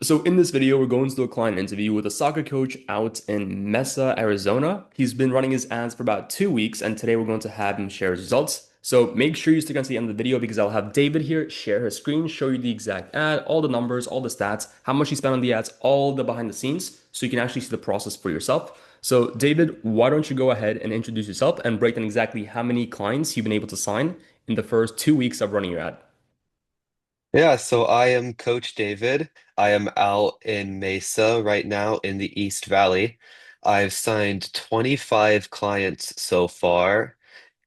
So in this video, we're going to do a client interview with a soccer coach out in Mesa, Arizona. He's been running his ads for about 2 weeks, and today we're going to have him share his results. So make sure you stick until the end of the video because I'll have David here share his screen, show you the exact ad, all the numbers, all the stats, how much he spent on the ads, all the behind the scenes, so you can actually see the process for yourself. So David, why don't you go ahead and introduce yourself and break down exactly how many clients you've been able to sign in the first 2 weeks of running your ad? Yeah, so I am Coach David. I am out in Mesa right now in the East Valley. I've signed 25 clients so far,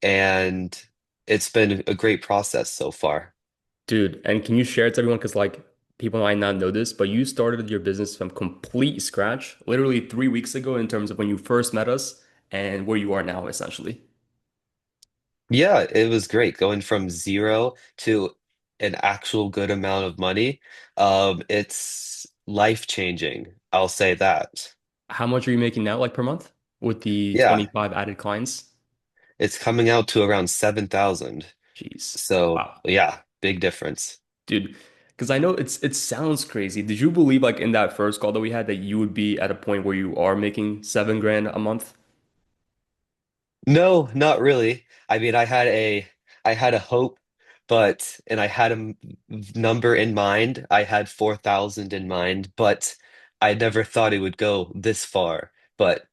and it's been a great process so far. Dude, and can you share it to everyone? Because like people might not know this, but you started your business from complete scratch, literally 3 weeks ago in terms of when you first met us and where you are now, essentially. Yeah, it was great going from zero to an actual good amount of money. It's life-changing. I'll say that. How much are you making now, like per month, with the Yeah, 25 added clients? it's coming out to around 7,000. Jeez. So, Wow. yeah, big difference. Dude, because I know it sounds crazy. Did you believe like in that first call that we had that you would be at a point where you are making 7 grand a month? No, not really. I mean, I had a hope, but and I had a number in mind. I had 4,000 in mind, but I never thought it would go this far. But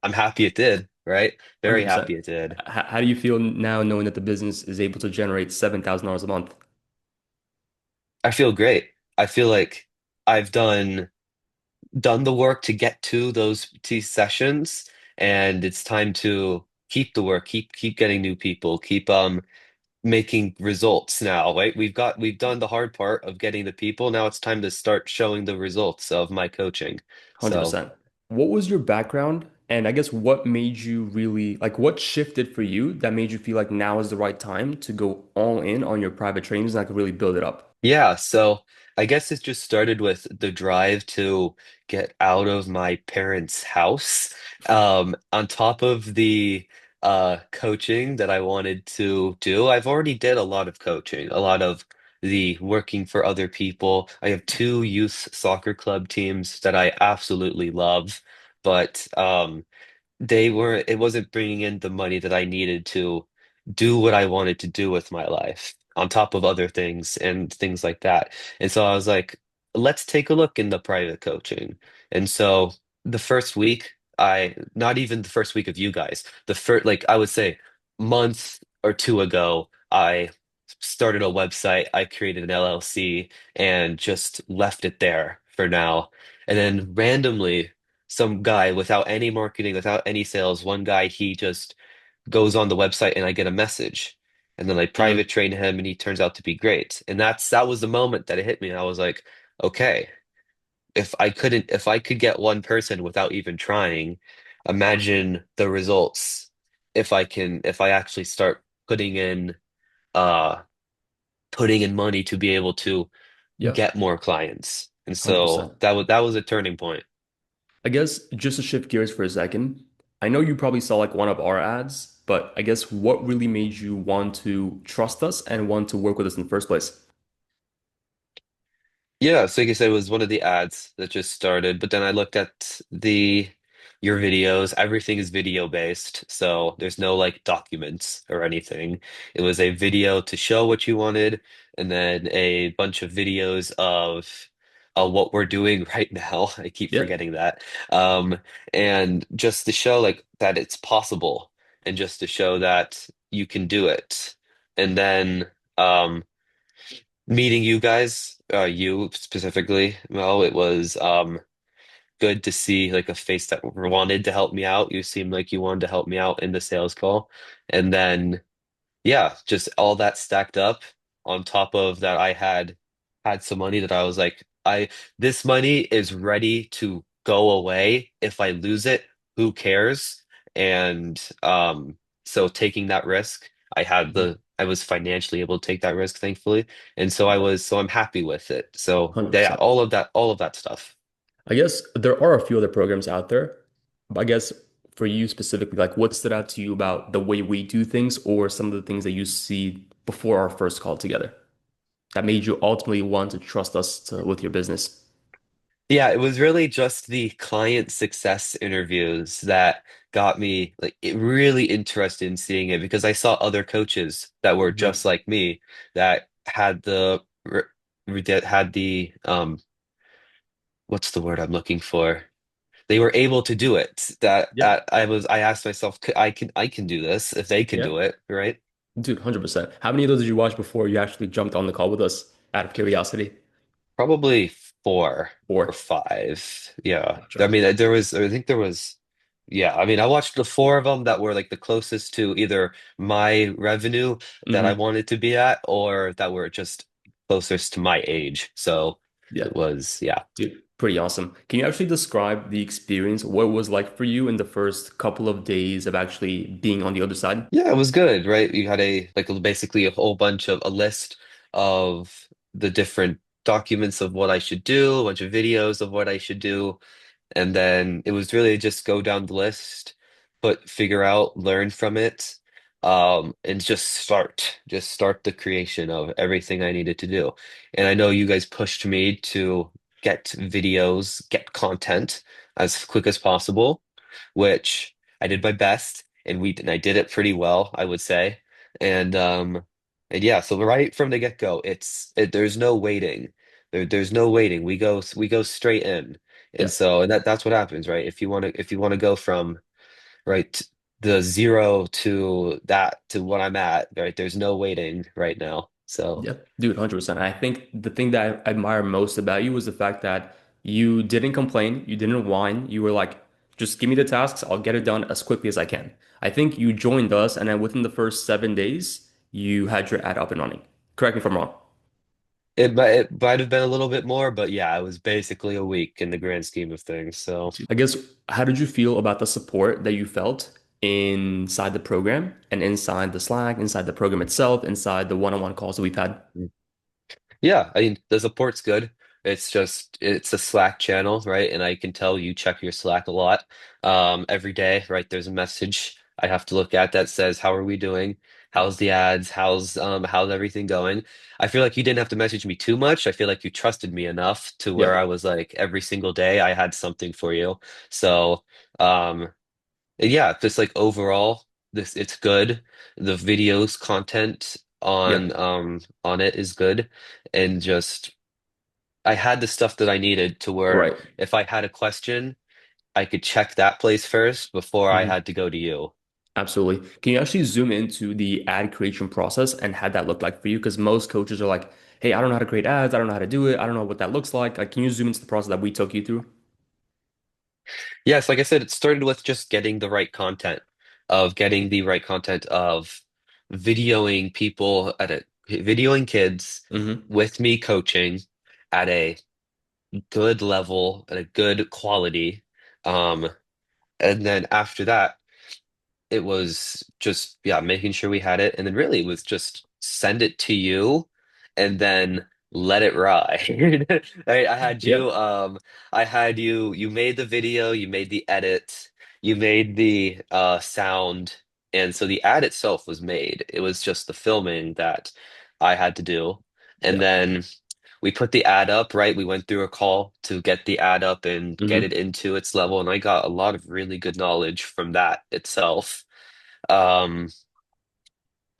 I'm happy it did, right? Very 100%. happy it did. How do you feel now knowing that the business is able to generate $7,000 a month? I feel great. I feel like I've done the work to get to those T sessions, and it's time to keep the work, keep getting new people, keep making results now, right? We've done the hard part of getting the people. Now it's time to start showing the results of my coaching. So 100%. What was your background? And I guess what made you really like what shifted for you that made you feel like now is the right time to go all in on your private trainings and I could really build it up? yeah, so I guess it just started with the drive to get out of my parents' house. On top of the coaching that I wanted to do, I've already did a lot of coaching, a lot of the working for other people. I have two youth soccer club teams that I absolutely love, but it wasn't bringing in the money that I needed to do what I wanted to do with my life, on top of other things and things like that. And so I was like, let's take a look in the private coaching. And so the first week, not even the first week of you guys, the first, like I would say, month or two ago, I started a website, I created an LLC and just left it there for now. And then randomly, some guy without any marketing, without any sales, one guy, he just goes on the website and I get a message. And then I Mm, private train him and he turns out to be great. And that was the moment that it hit me. I was like, okay, if I could get one person without even trying, imagine the results if I actually start uh putting in money to be able to yeah, get more clients. And so 100%. that was a turning point. I guess just to shift gears for a second, I know you probably saw like one of our ads, but I guess what really made you want to trust us and want to work with us in the first place? Yeah, so like I said, it was one of the ads that just started, but then I looked at the your videos. Everything is video based, so there's no like documents or anything. It was a video to show what you wanted, and then a bunch of videos of what we're doing right now. I keep Yeah, forgetting that. Um, and just to show like that it's possible, and just to show that you can do it. And then meeting you guys, you specifically, Mel, it was good to see like a face that wanted to help me out. You seemed like you wanted to help me out in the sales call. And then yeah, just all that stacked up on top of that had some money that I was like, I this money is ready to go away. If I lose it, who cares? And so taking that risk, I was financially able to take that risk, thankfully. And so I'm happy with it. So yeah, 100%. all of that stuff. I guess there are a few other programs out there, but I guess for you specifically, like what stood out to you about the way we do things or some of the things that you see before our first call together that made you ultimately want to trust us with your business? Yeah, it was really just the client success interviews that got me really interested in seeing it because I saw other coaches that were Mhm. just like me that had that had the what's the word I'm looking for? They were able to do it. Yeah. I asked myself, I can do this if they can Yeah. do it, right? Dude, 100%. How many of those did you watch before you actually jumped on the call with us out of curiosity? Probably four or Four. five. Yeah. I Gotcha. mean, I think there was, yeah. I mean, I watched the four of them that were like the closest to either my revenue that I Hmm. wanted to be at or that were just closest to my age. So Yeah. it was, yeah. Dude, pretty awesome. Can you actually describe the experience, what it was like for you in the first couple of days of actually being on the other side? Yeah, it was good, right? You had basically a whole bunch of a list of the different documents of what I should do, a bunch of videos of what I should do. And then it was really just go down the list, but figure out, learn from it, and just start the creation of everything I needed to do. And I know you guys pushed me to get videos, get content as quick as possible, which I did my best, and I did it pretty well, I would say. And and yeah, so right from the get-go, there's no waiting. There's no waiting. We go straight in. Yeah. And that's what happens, right? If you want to go from right the zero to that to what I'm at, right? There's no waiting right now. So Yeah, dude, 100%. I think the thing that I admire most about you was the fact that you didn't complain, you didn't whine. You were like, just give me the tasks, I'll get it done as quickly as I can. I think you joined us, and then within the first 7 days, you had your ad up and running. Correct me if I'm wrong. it might have been a little bit more, but yeah, it was basically a week in the grand scheme of things. So I guess, how did you feel about the support that you felt inside the program and inside the Slack, inside the program itself, inside the one-on-one calls that we've had? yeah, I mean, the support's good. It's a Slack channel, right? And I can tell you check your Slack a lot. Every day, right? There's a message I have to look at that says, how are we doing? How's the ads? How's everything going? I feel like you didn't have to message me too much. I feel like you trusted me enough to where I Yep. was like every single day I had something for you. So, um, and yeah, just like overall, this it's good. The videos content Yep. on it is good. And just I had the stuff that I needed to where Right. if I had a question, I could check that place first before I Mhm. had to go to you. Absolutely. Can you actually zoom into the ad creation process and how that looked like for you? Because most coaches are like, hey, I don't know how to create ads. I don't know how to do it. I don't know what that looks like. Like, can you zoom into the process that we took you through? Yes, like I said, it started with just getting the right content, of getting the right content of videoing people videoing kids Hmm. with me coaching at a good level, at a good quality. Um, and then after that, it was just yeah making sure we had it and then really it was just send it to you and then let it ride. I had Yeah. you made the video, you made the edit, you made the sound, and so the ad itself was made. It was just the filming that I had to do. And Yeah. then we put the ad up, right? We went through a call to get the ad up and get it Hmm. into its level, and I got a lot of really good knowledge from that itself. Um,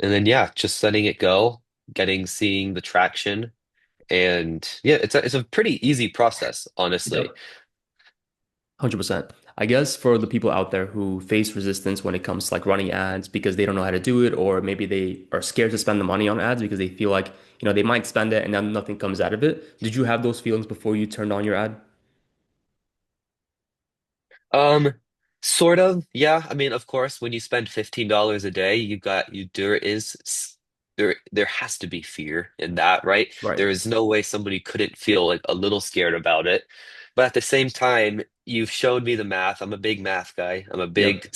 and then yeah, just letting it go, seeing the traction, and yeah, it's a pretty easy process, honestly. Yep. 100%. I guess for the people out there who face resistance when it comes to like running ads because they don't know how to do it, or maybe they are scared to spend the money on ads because they feel like, they might spend it and then nothing comes out of it. Did you have those feelings before you turned on your ad? Um, sort of, yeah. I mean, of course, when you spend $15 a day, there has to be fear in that, right? Right. There is no way somebody couldn't feel like a little scared about it. But at the same time, you've showed me the math. I'm a big math guy. I'm a Yep. big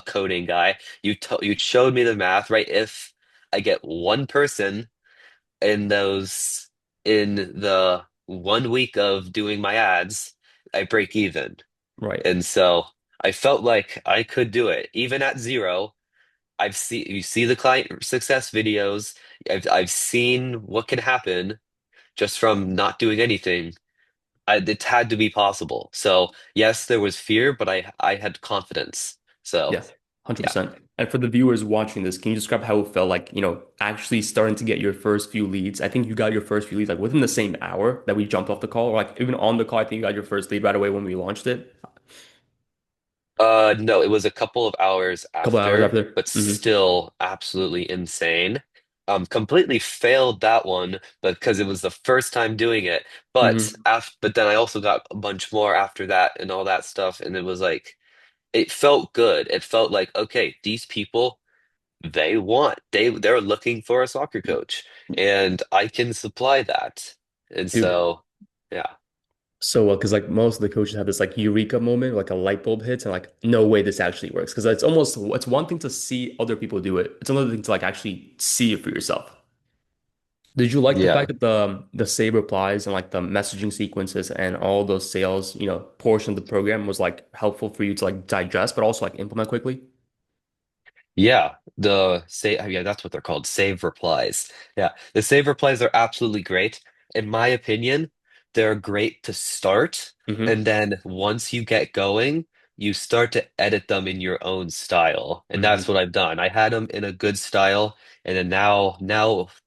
coding guy. You showed me the math, right? If I get one person in those in the 1 week of doing my ads, I break even. Right. And so I felt like I could do it. Even at zero, you see the client success videos. I've seen what can happen just from not doing anything. it had to be possible. So yes, there was fear, but I had confidence. So Yeah, yeah. 100%. And for the viewers watching this, can you describe how it felt like, actually starting to get your first few leads? I think you got your first few leads like within the same hour that we jumped off the call, or like even on the call, I think you got your first lead right away when we launched it. A No, it was a couple of hours couple hours after, after. but Hmm. still absolutely insane. Completely failed that one, but because it was the first time doing it. Hmm. But then I also got a bunch more after that and all that stuff, and it was like it felt good. It felt like, okay, these people they're looking for a soccer coach, and I can supply that. And Dude, so yeah. so well, because like most of the coaches have this like eureka moment, like a light bulb hits, and like, no way this actually works. Because it's one thing to see other people do it. It's another thing to like actually see it for yourself. Did you like the fact Yeah. that the save replies and like the messaging sequences and all those sales, portion of the program was like helpful for you to like digest, but also like implement quickly? Yeah, yeah, that's what they're called, save replies. Yeah, the save replies are absolutely great. In my opinion, they're great to start, Hmm. and then once you get going, you start to edit them in your own style. And that's Hmm. what I've done. I had them in a good style, and then now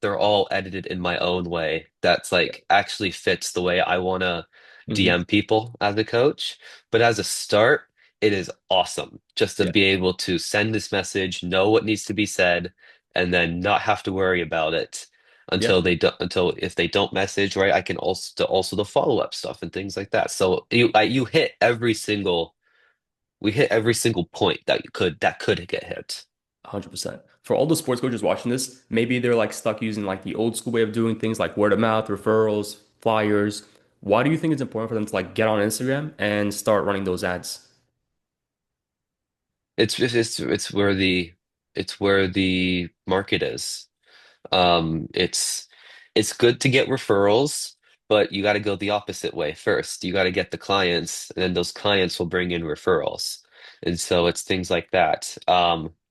they're all edited in my own way. That's Yeah. like actually fits the way I want to Hmm. DM people as a coach. But as a start, it is awesome just to Yeah. be able to send this message, know what needs to be said, and then not have to worry about it Yeah. until if they don't message, right, I can also the follow-up stuff and things like that. So you hit every single we hit every single point that could get hit. 100%. For all the sports coaches watching this, maybe they're like stuck using like the old school way of doing things like word of mouth, referrals, flyers. Why do you think it's important for them to like get on Instagram and start running those ads? It's where the market is. Um, it's it's good to get referrals, but you got to go the opposite way first. You got to get the clients, and then those clients will bring in referrals. And so it's things like that.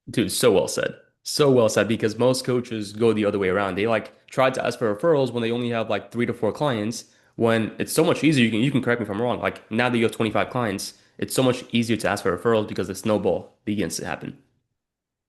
Dude, so well said. So well said because most coaches go the other way around. They like try to ask for referrals when they only have like 3 to 4 clients, when it's so much easier. You can correct me if I'm wrong. Like now that you have 25 clients, it's so much easier to ask for referrals because the snowball begins to happen.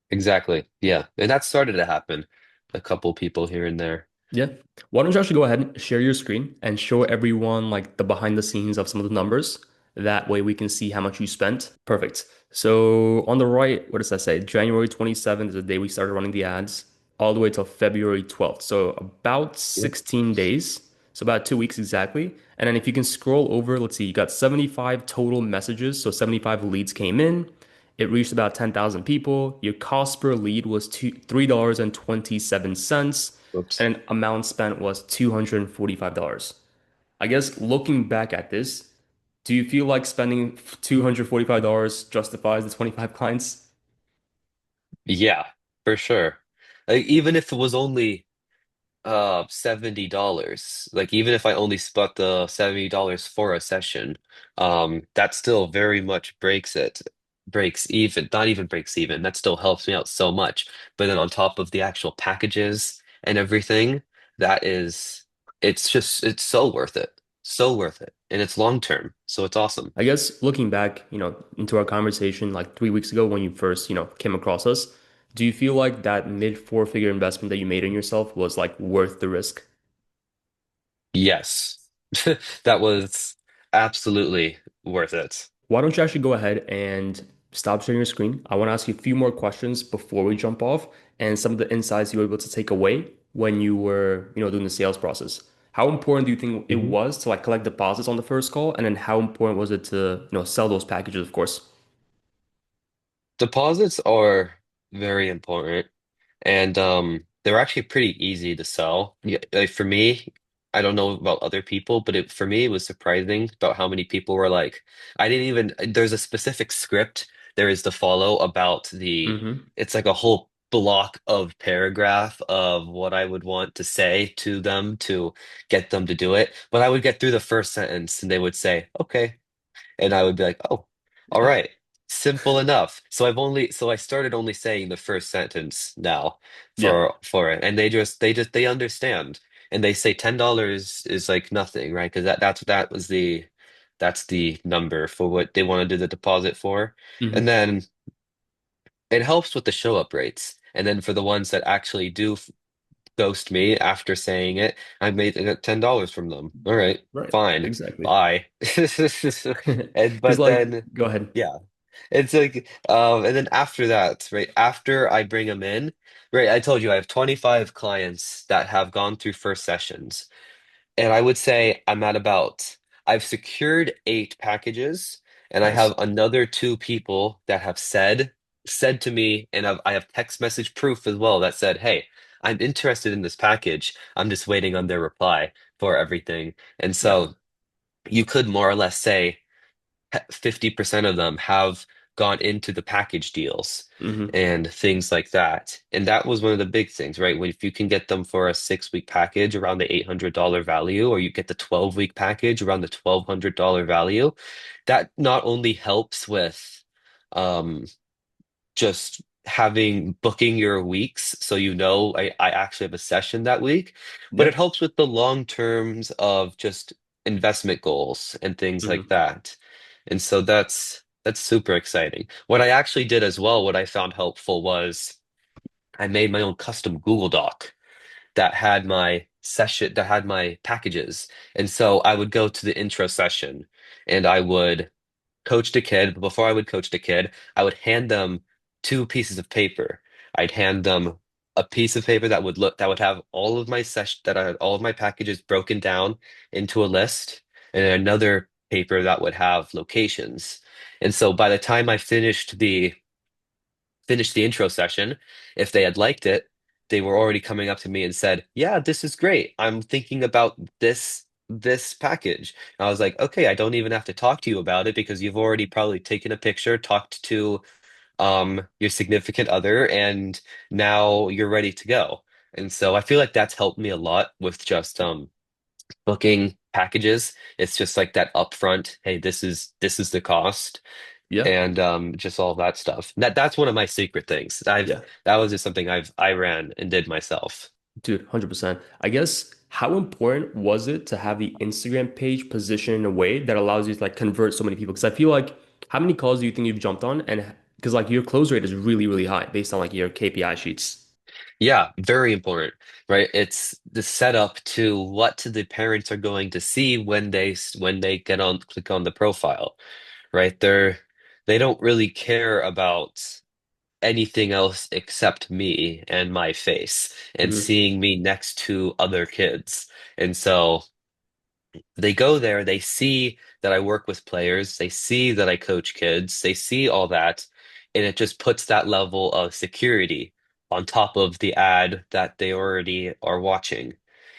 Exactly. Yeah. And that started to happen. A couple people here and there. Yeah. Why don't you actually go ahead and share your screen and show everyone like the behind the scenes of some of the numbers? That way we can see how much you spent. Perfect. So on the right, what does that say? January 27th is the day we started running the ads, all the way till February 12th. So about Yep. 16 days. So about 2 weeks exactly. And then if you can scroll over, let's see, you got 75 total messages. So 75 leads came in. It reached about 10,000 people. Your cost per lead was $3.27, Whoops. and amount spent was $245. I guess looking back at this, do you feel like spending $245 justifies the 25 clients? Yeah, for sure. Like even if it was only $70, like even if I only spot the $70 for a session, that still very much breaks even, not even breaks even, that still helps me out so much. But then on top of the actual packages and everything, that is it's so worth it, so worth it, and it's long term, so it's awesome. I guess looking back, into our conversation like 3 weeks ago when you first, came across us, do you feel like that mid four-figure investment that you made in yourself was like worth the risk? Yes. That was absolutely worth it. Why don't you actually go ahead and stop sharing your screen? I want to ask you a few more questions before we jump off and some of the insights you were able to take away when you were, doing the sales process. How important do you think it Mhm. was to like collect deposits on the first call? And then how important was it to, sell those packages, of course? Deposits are very important, and they're actually pretty easy to sell. Yeah, like for me, I don't know about other people, but for me it was surprising about how many people were like, I didn't even, there's a specific script there is to follow about Hmm. it's like a whole block of paragraph of what I would want to say to them to get them to do it. But I would get through the first sentence and they would say, okay. And I would be like, oh, all Yeah. right, simple enough. So I started only saying the first sentence now Yeah. for it. And they understand. and they say $10 is like nothing, right? Because that's the number for what they want to do the deposit for. And Hmm. then it helps with the show up rates. And then for the ones that actually do ghost me after saying it, I got $10 from them. All right, Right. fine, Exactly. bye. And Because but like, then go ahead. yeah, it's like and then after that, right after I bring them in, right, I told you I have 25 clients that have gone through first sessions. And I would say I've secured 8 packages, and I have Nice. another 2 people that have said to me, and I have text message proof as well that said, "Hey, I'm interested in this package. I'm just waiting on their reply for everything." And Yeah. so you could more or less say 50% of them have gone into the package deals Hmm. and things like that. And that was one of the big things, right? If you can get them for a 6 week package around the $800 value, or you get the 12-week package around the $1,200 value, that not only helps with um, just having booking your weeks so you know I actually have a session that week, but Yeah. it helps with the long terms of just investment goals and things like Hmm. that. And so that's super exciting. What I actually did as well, what I found helpful was I made my own custom Google Doc that had my packages. And so I would go to the intro session and I would coach the kid, but before I would coach the kid, I would hand them 2 pieces of paper. I'd hand them a piece of paper that would have all of my session that I had all of my packages broken down into a list, and another paper that would have locations. And so by the time I finished the intro session, if they had liked it, they were already coming up to me and said, "Yeah, this is great. I'm thinking about this package." And I was like, "Okay, I don't even have to talk to you about it because you've already probably taken a picture, talked to your significant other, and now you're ready to go." And so I feel like that's helped me a lot with just booking packages. It's just like that upfront, hey, this is the cost, Yeah. and just all that stuff. That's one of my secret things. Yeah. That was just something I ran and did myself. Dude, 100%. I guess how important was it to have the Instagram page positioned in a way that allows you to like convert so many people? Because I feel like how many calls do you think you've jumped on? And because like your close rate is really, really high based on like your KPI sheets. Yeah, very important, right? It's the setup to what the parents are going to see when they click on the profile, right? They don't really care about anything else except me and my face and Hmm. seeing me next to other kids. And so they go there, they see that I work with players, they see that I coach kids, they see all that, and it just puts that level of security on top of the ad that they already are watching.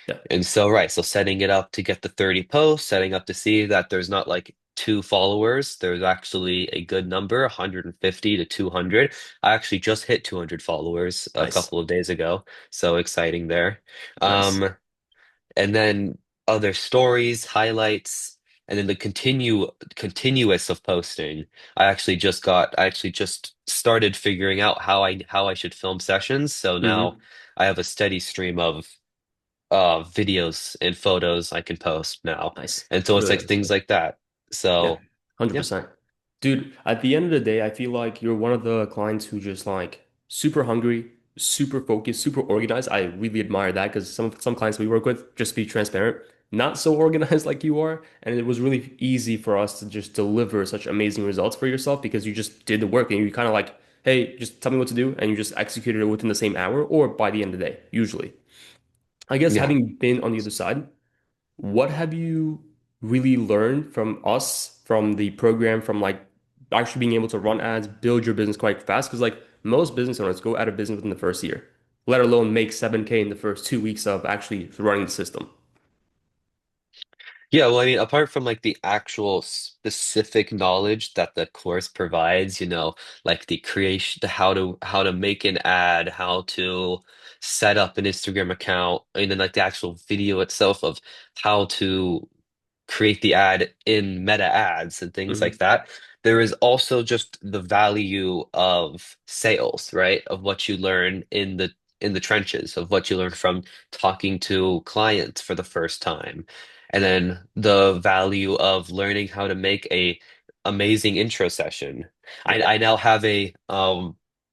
Yeah. And so, right, so setting it up to get the 30 posts, setting up to see that there's not like 2 followers, there's actually a good number, 150 to 200. I actually just hit 200 followers a Nice. couple of days ago, so exciting there. Nice. Um, and then other stories, highlights, and then the continuous of posting. I actually just started figuring out how I should film sessions. So now Hmm. I have a steady stream of videos and photos I can post now. Nice. And so it's Really like nice. things like that. Yeah, So yeah. 100%. Dude, at the end of the day, I feel like you're one of the clients who just like super hungry, super focused, super organized. I really admire that because some clients we work with, just be transparent, not so organized like you are. And it was really easy for us to just deliver such amazing results for yourself because you just did the work and you kind of like, hey, just tell me what to do, and you just executed it within the same hour or by the end of the day, usually. I guess Yeah. having been on the other side, what have you really learned from us, from the program, from like actually being able to run ads, build your business quite fast? Because like most business owners go out of business within the first year, let alone make 7K in the first 2 weeks of actually running the system. Yeah, well, I mean, apart from like the actual specific knowledge that the course provides, like the creation, the how to make an ad, how to set up an Instagram account, and then like the actual video itself of how to create the ad in meta ads and things like Hmm. that. There is also just the value of sales, right? Of what you learn in the trenches of what you learn from talking to clients for the first time. And then the value of learning how to make a amazing intro session. Yep. I now have a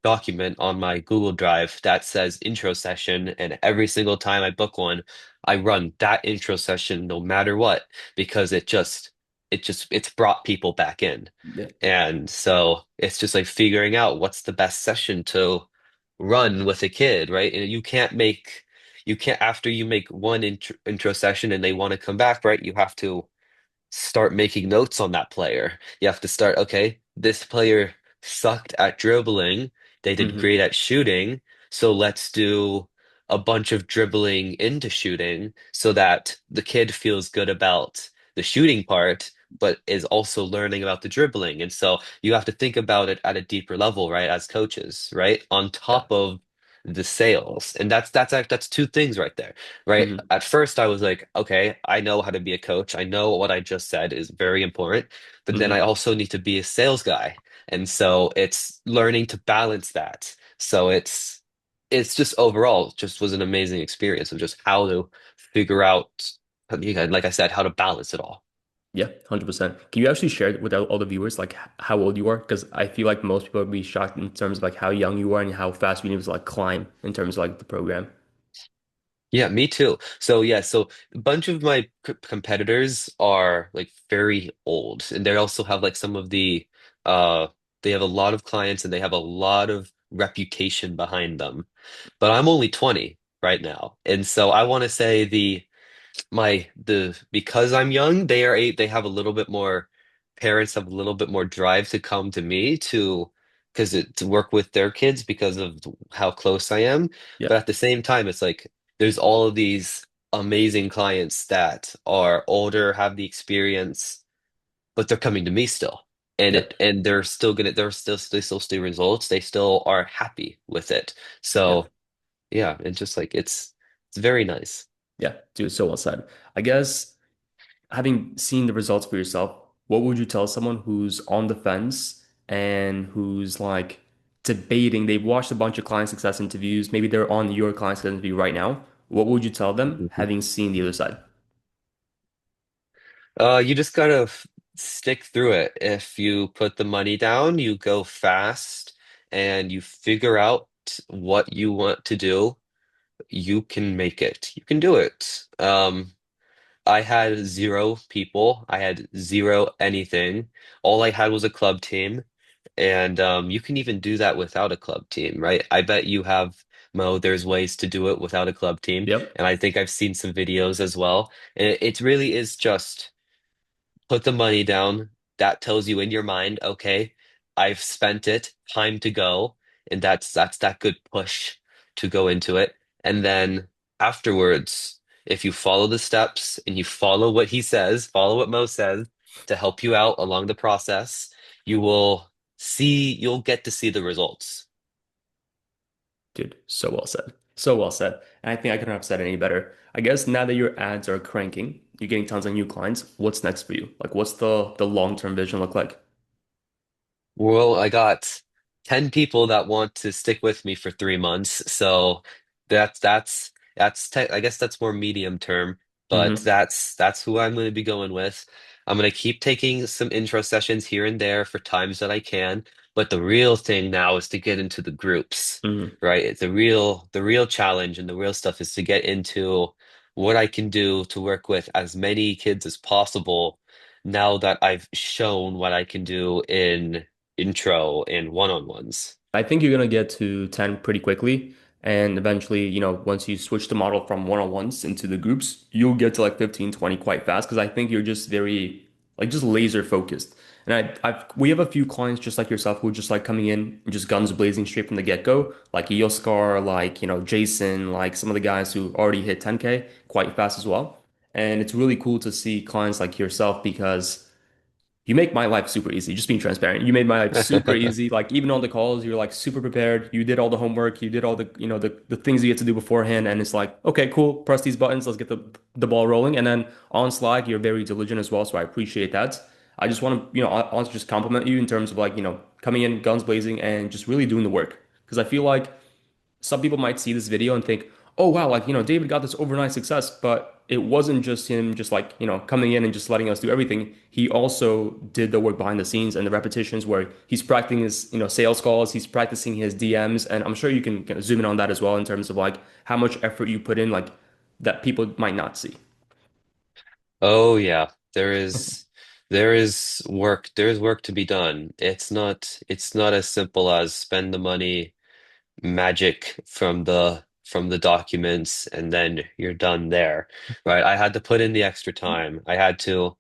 document on my Google Drive that says intro session, and every single time I book one, I run that intro session no matter what, because it's brought people back in. Yeah. And so it's just like figuring out what's the best session to run with a kid, right? And you can't, after you make one intro session and they want to come back, right? You have to start making notes on that player. You have to start, okay, this player sucked at dribbling. They did Hmm. great at shooting. So let's do a bunch of dribbling into shooting so that the kid feels good about the shooting part, but is also learning about the dribbling. And so you have to think about it at a deeper level, right? As coaches, right? On Yeah. top of the sales. And that's two things right there, right? Hmm. At first, I was like, okay, I know how to be a coach. I know what I just said is very important, but then I Hmm. also need to be a sales guy. And so it's learning to balance that. So it's just overall just was an amazing experience of just how to figure out, yeah, like I said, how to balance it all. Yeah, 100%. Can you actually share with all the viewers like how old you are? Because I feel like most people would be shocked in terms of like how young you are and how fast you need to like climb in terms of like the program. Yeah, me too. So yeah, so a bunch of my competitors are like very old, and they also have like some of the uh they have a lot of clients and they have a lot of reputation behind them. But I'm only 20 right now. And so I want to say the because I'm young, they have a little bit more parents have a little bit more drive to come to me to work with their kids because of how close I am. But Yep. at the same time, it's like there's all of these amazing clients that are older, have the experience, but they're coming to me still. Yep. And they still see results. They still are happy with it. Yep. So yeah, it's just like it's very nice. Yeah, dude, so well said. I guess having seen the results for yourself, what would you tell someone who's on the fence and who's like debating? They've watched a bunch of client success interviews. Maybe they're on your client success interview right now. What would you tell them Mhm. having seen the other side? You just gotta stick through it. If you put the money down, you go fast and you figure out what you want to do, you can make it. You can do it. I had zero people. I had zero anything. All I had was a club team. And you can even do that without a club team, right? I bet you have, Mo, there's ways to do it without a club team. Yep. And I think I've seen some videos as well. It really is just put the money down. That tells you in your mind, okay, I've spent it, time to go. And that's that good push to go into it. And then afterwards, if you follow the steps and you follow what he says, follow what Mo says to help you out along the process, you will you'll get to see the results. Dude, so well said. So well said. And I think I couldn't have said it any better. I guess now that your ads are cranking, you're getting tons of new clients. What's next for you? Like, what's the long-term vision look like? Well, I got 10 people that want to stick with me for 3 months. So I guess that's more medium term, but Hmm. that's who I'm going to be going with. I'm going to keep taking some intro sessions here and there for times that I can, but the real thing now is to get into the groups, Hmm. right? It's the real challenge and the real stuff is to get into what I can do to work with as many kids as possible now that I've shown what I can do in intro and one-on-ones. I think you're gonna get to 10 pretty quickly. And eventually, once you switch the model from one-on-ones into the groups, you'll get to like 15, 20 quite fast because I think you're just very like just laser focused. And we have a few clients just like yourself who are just like coming in and just guns blazing straight from the get-go, like Yoskar, like Jason, like some of the guys who already hit 10K quite fast as well. And it's really cool to see clients like yourself because you make my life super easy. Just being transparent. You made my life super easy. Like even on the calls, you're like super prepared. You did all the homework. You did all the things you get to do beforehand. And it's like, okay, cool. Press these buttons. Let's get the ball rolling. And then on Slack, you're very diligent as well. So I appreciate that. I just want to, honestly just compliment you in terms of like, coming in guns blazing and just really doing the work. Because I feel like some people might see this video and think, oh wow, like, David got this overnight success, but it wasn't just him just like, coming in and just letting us do everything. He also did the work behind the scenes and the repetitions where he's practicing his, sales calls, he's practicing his DMs, and I'm sure you can kind of zoom in on that as well in terms of like how much effort you put in, like that people might not see. Oh yeah, there is work to be done. It's not as simple as spend the money, magic from the documents, and then you're done there, right? I had to put in the extra time. I had to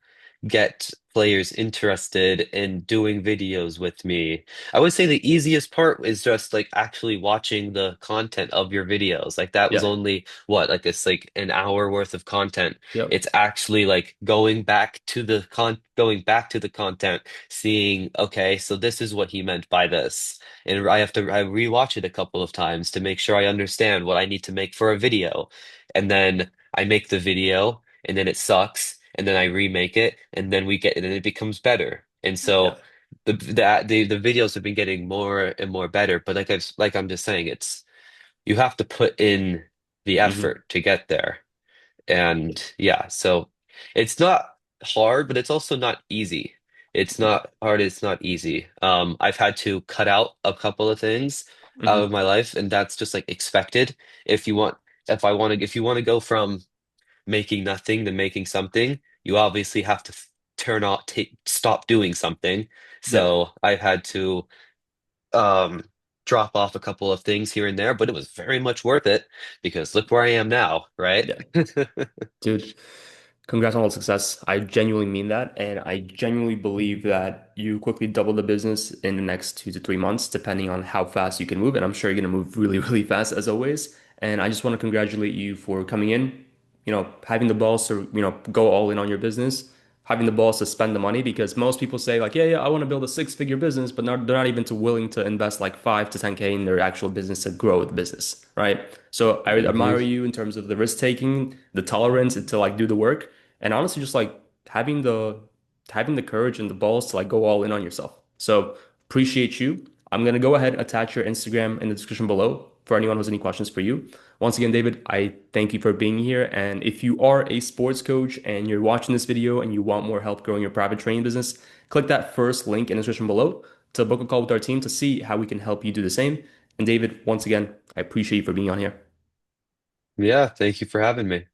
get players interested in doing videos with me. I would say the easiest part is just like actually watching the content of your videos. Like that was Yeah. only what, like it's like an hour worth of content. Yep. It's actually like going back to the content, seeing, okay, so this is what he meant by this. And I rewatch it a couple of times to make sure I understand what I need to make for a video. And then I make the video and then it sucks, and then I remake it, and then it becomes better. And Yeah. so the videos have been getting more and more better. But like I'm just saying, it's you have to put in the Hmm. effort to get there. And yeah, so it's not hard, but it's also not easy. It's Yeah. not hard, it's not easy. I've had to cut out a couple of things out of Hmm. my life, and that's just like expected. If you want, if you want to go from making nothing to making something, you obviously have to stop doing something. Yeah. So I've had to um drop off a couple of things here and there, but it was very much worth it because look where I am now, right? Yeah. Dude, congrats on all the success. I genuinely mean that. And I genuinely believe that you quickly double the business in the next 2 to 3 months, depending on how fast you can move. And I'm sure you're going to move really, really fast as always. And I just want to congratulate you for coming in, having the balls to, go all in on your business, having the balls to spend the money because most people say like, yeah, yeah, I want to build a six-figure business, but they're not even too willing to invest like 5 to 10K in their actual business to grow the business, right? So I Hmm. admire you in terms of the risk taking, the tolerance to like do the work, and honestly, just like having the having the courage and the balls to like go all in on yourself. So appreciate you. I'm gonna go ahead and attach your Instagram in the description below for anyone who has any questions for you. Once again, David, I thank you for being here. And if you are a sports coach and you're watching this video and you want more help growing your private training business, click that first link in the description below to book a call with our team to see how we can help you do the same. And David, once again, I appreciate you for being on here. Yeah, thank you for having me.